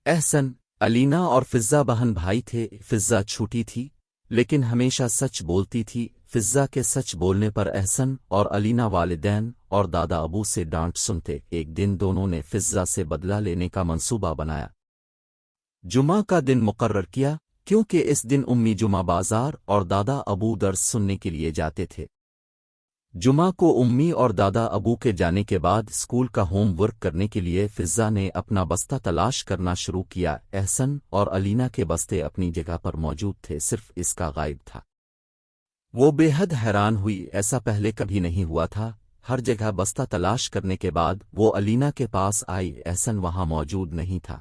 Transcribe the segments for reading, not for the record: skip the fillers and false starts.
احسن، الینا اور فضا بہن بھائی تھے۔ فضا چھوٹی تھی لیکن ہمیشہ سچ بولتی تھی۔ فضا کے سچ بولنے پر احسن اور الینا والدین اور دادا ابو سے ڈانٹ سنتے۔ ایک دن دونوں نے فضا سے بدلہ لینے کا منصوبہ بنایا۔ جمعہ کا دن مقرر کیا کیونکہ اس دن امی جمعہ بازار اور دادا ابو درس سننے کے لیے جاتے تھے۔ جمعہ کو امی اور دادا ابو کے جانے کے بعد اسکول کا ہوم ورک کرنے کے لیے فضا نے اپنا بستہ تلاش کرنا شروع کیا۔ احسن اور الینا کے بستے اپنی جگہ پر موجود تھے، صرف اس کا غائب تھا۔ وہ بے حد حیران ہوئی، ایسا پہلے کبھی نہیں ہوا تھا۔ ہر جگہ بستہ تلاش کرنے کے بعد وہ الینا کے پاس آئی، احسن وہاں موجود نہیں تھا۔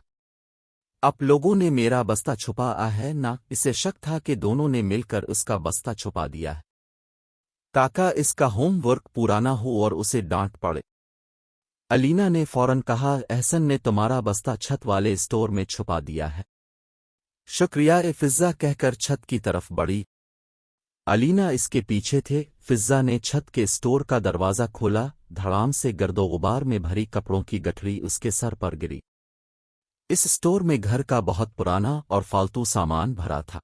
اب لوگوں نے میرا بستہ چھپا ہے نہ؟ اسے شک تھا کہ دونوں نے مل کر اس کا بستہ چھپا دیا ہے تاکہ اس کا ہوم ورک پورا نہ ہو اور اسے ڈانٹ پڑے۔ الینا نے فوراً کہا، احسن نے تمہارا بستہ چھت والے اسٹور میں چھپا دیا ہے۔ شکریہ فضا کہہ کر چھت کی طرف بڑھی۔ الینا اس کے پیچھے تھے۔ فضا نے چھت کے اسٹور کا دروازہ کھولا، دھڑام سے گرد و غبار میں بھری کپڑوں کی گٹھڑی اس کے سر پر گری۔ اس اسٹور میں گھر کا بہت پرانا اور فالتو سامان بھرا تھا۔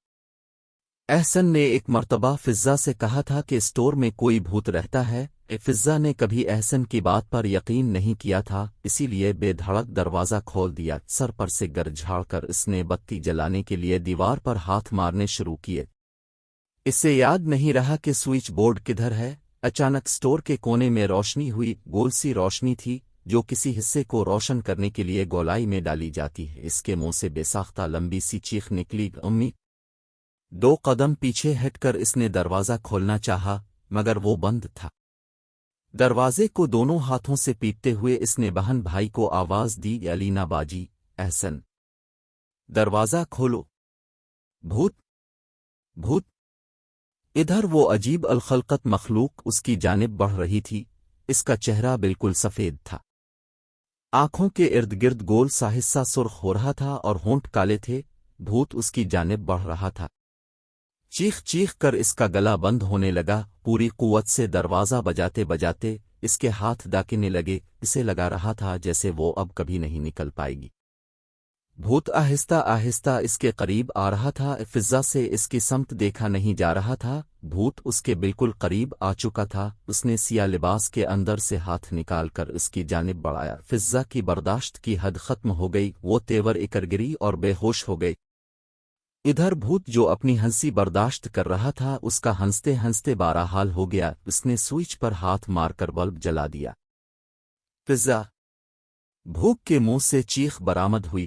احسن نے ایک مرتبہ فضا سے کہا تھا کہ اسٹور میں کوئی بھوت رہتا ہے۔ فضا نے کبھی احسن کی بات پر یقین نہیں کیا تھا، اسی لیے بے دھڑک دروازہ کھول دیا۔ سر پر سے گرد جھاڑ کر اس نے بتی جلانے کے لیے دیوار پر ہاتھ مارنے شروع کیے۔ اسے یاد نہیں رہا کہ سوئچ بورڈ کدھر ہے۔ اچانک اسٹور کے کونے میں روشنی ہوئی، گول سی روشنی تھی جو کسی حصے کو روشن کرنے کے لیے گولائی میں ڈالی جاتی ہے۔ اس کے منہ سے بے ساختہ لمبی سی چیخ نکلی، امی! 2 قدم پیچھے ہٹ کر اس نے دروازہ کھولنا چاہا مگر وہ بند تھا۔ دروازے کو دونوں ہاتھوں سے پیٹتے ہوئے اس نے بہن بھائی کو آواز دی، الینا باجی، احسن! دروازہ کھولو! بھوت! بھوت! ادھر وہ عجیب الخلقت مخلوق اس کی جانب بڑھ رہی تھی۔ اس کا چہرہ بالکل سفید تھا، آنکھوں کے ارد گرد گول سا حصہ سرخ ہو رہا تھا اور ہونٹ کالے تھے۔ بھوت اس کی جانب بڑھ رہا تھا۔ چیخ چیخ کر اس کا گلا بند ہونے لگا، پوری قوت سے دروازہ بجاتے بجاتے اس کے ہاتھ ڈاکنے لگے۔ اسے لگا رہا تھا جیسے وہ اب کبھی نہیں نکل پائے گی۔ بھوت آہستہ آہستہ اس کے قریب آ رہا تھا۔ فضا سے اس کی سمت دیکھا نہیں جا رہا تھا۔ بھوت اس کے بالکل قریب آ چکا تھا۔ اس نے سیاہ لباس کے اندر سے ہاتھ نکال کر اس کی جانب بڑھایا۔ فضا کی برداشت کی حد ختم ہو گئی، وہ تیور اکر گری اور بے ہوش ہو گئی۔ ادھر بھوت جو اپنی ہنسی برداشت کر رہا تھا، اس کا ہنستے ہنستے بارہ حال ہو گیا۔ اس نے سوئچ پر ہاتھ مار کر بلب جلا دیا۔ فضا! بھوک کے منہ سے چیخ برآمد ہوئی،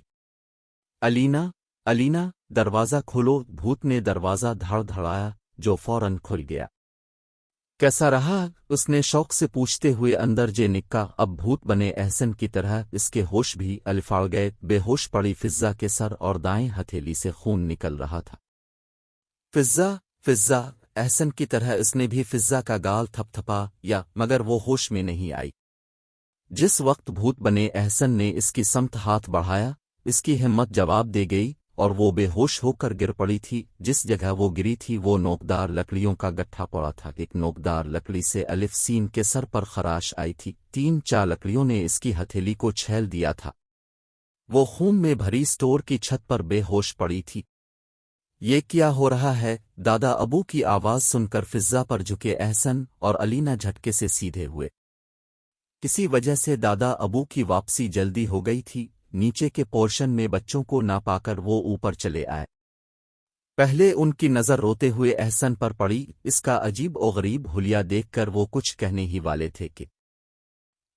الینا! الینا! دروازہ کھولو! بھوت نے دروازہ دھڑ دھڑایا جو فوراً کھل گیا۔ کیسا رہا؟ اس نے شوق سے پوچھتے ہوئے اندر جے نکا۔ اب بھوت بنے احسن کی طرح اس کے ہوش بھی الفاڑ گئے۔ بے ہوش پڑی فضا کے سر اور دائیں ہتھیلی سے خون نکل رہا تھا۔ فضا! فضا! احسن کی طرح اس نے بھی فضا کا گال تھپ تھپا یا مگر وہ ہوش میں نہیں آئی۔ جس وقت بھوت بنے احسن نے اس کی سمت ہاتھ بڑھایا، اس کی ہمت جواب دے گئی اور وہ بے ہوش ہو کر گر پڑی تھی۔ جس جگہ وہ گری تھی وہ نوکدار لکڑیوں کا گٹھا پڑا تھا۔ ایک نوکدار لکڑی سے الف سین کے سر پر خراش آئی تھی۔ 3-4 لکڑیوں نے اس کی ہتھیلی کو چھیل دیا تھا۔ وہ خون میں بھری اسٹور کی چھت پر بے ہوش پڑی تھی۔ یہ کیا ہو رہا ہے؟ دادا ابو کی آواز سن کر فضا پر جھکے احسن اور الینا جھٹکے سے سیدھے ہوئے۔ کسی وجہ سے دادا ابو کی واپسی جلدی ہو گئی تھی۔ نیچے کے پورشن میں بچوں کو نہ پا کر وہ اوپر چلے آئے۔ پہلے ان کی نظر روتے ہوئے احسن پر پڑی۔ اس کا عجیب و غریب حلیہ دیکھ کر وہ کچھ کہنے ہی والے تھے کہ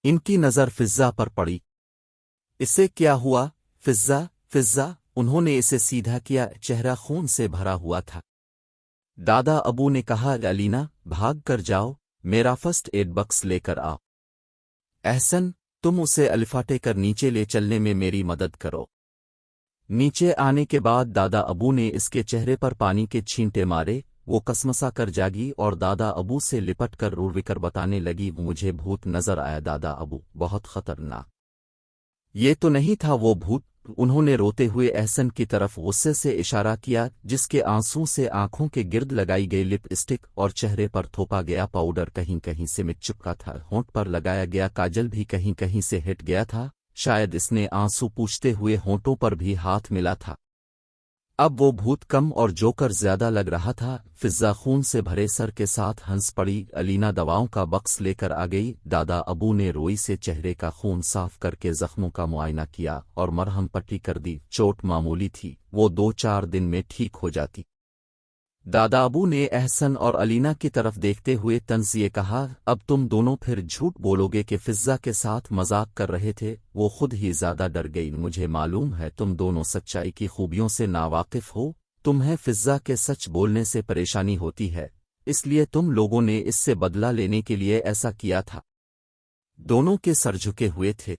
ان کی نظر فضا پر پڑی۔ اسے کیا ہوا؟ فضا! فضا! انہوں نے اسے سیدھا کیا، چہرہ خون سے بھرا ہوا تھا۔ دادا ابو نے کہا، الینا بھاگ کر جاؤ، میرا فرسٹ ایڈ باکس لے کر آؤ۔ احسن تم اسے الفاٹے کر نیچے لے چلنے میں میری مدد کرو۔ نیچے آنے کے بعد دادا ابو نے اس کے چہرے پر پانی کے چھینٹے مارے۔ وہ کسمسا کر جاگی اور دادا ابو سے لپٹ کر رو کر بتانے لگی، مجھے بھوت نظر آیا دادا ابو، بہت خطرناک۔ یہ تو نہیں تھا وہ بھوت۔ انہوں نے روتے ہوئے احسن کی طرف غصے سے اشارہ کیا، جس کے آنسوں سے آنکھوں کے گرد لگائی گئی لپ اسٹک اور چہرے پر تھوپا گیا پاؤڈر کہیں کہیں سے مٹ چکا تھا۔ ہونٹ پر لگایا گیا کاجل بھی کہیں کہیں سے ہٹ گیا تھا۔ شاید اس نے آنسو پوچھتے ہوئے ہونٹوں پر بھی ہاتھ ملا تھا۔ اب وہ بھوت کم اور جوکر زیادہ لگ رہا تھا۔ فضا خون سے بھرے سر کے ساتھ ہنس پڑی۔ الینا دواؤں کا بکس لے کر آ گئی۔ دادا ابو نے روئی سے چہرے کا خون صاف کر کے زخموں کا معائنہ کیا اور مرہم پٹی کر دی۔ چوٹ معمولی تھی، وہ 2-4 دن میں ٹھیک ہو جاتی۔ دادا ابو نے احسن اور الینا کی طرف دیکھتے ہوئے طنز یہ کہا، اب تم دونوں پھر جھوٹ بولو گے کہ فضا کے ساتھ مذاق کر رہے تھے؟ وہ خود ہی زیادہ ڈر گئی۔ مجھے معلوم ہے تم دونوں سچائی کی خوبیوں سے ناواقف ہو، تمہیں فضا کے سچ بولنے سے پریشانی ہوتی ہے، اس لیے تم لوگوں نے اس سے بدلہ لینے کے لیے ایسا کیا تھا۔ دونوں کے سر جھکے ہوئے تھے۔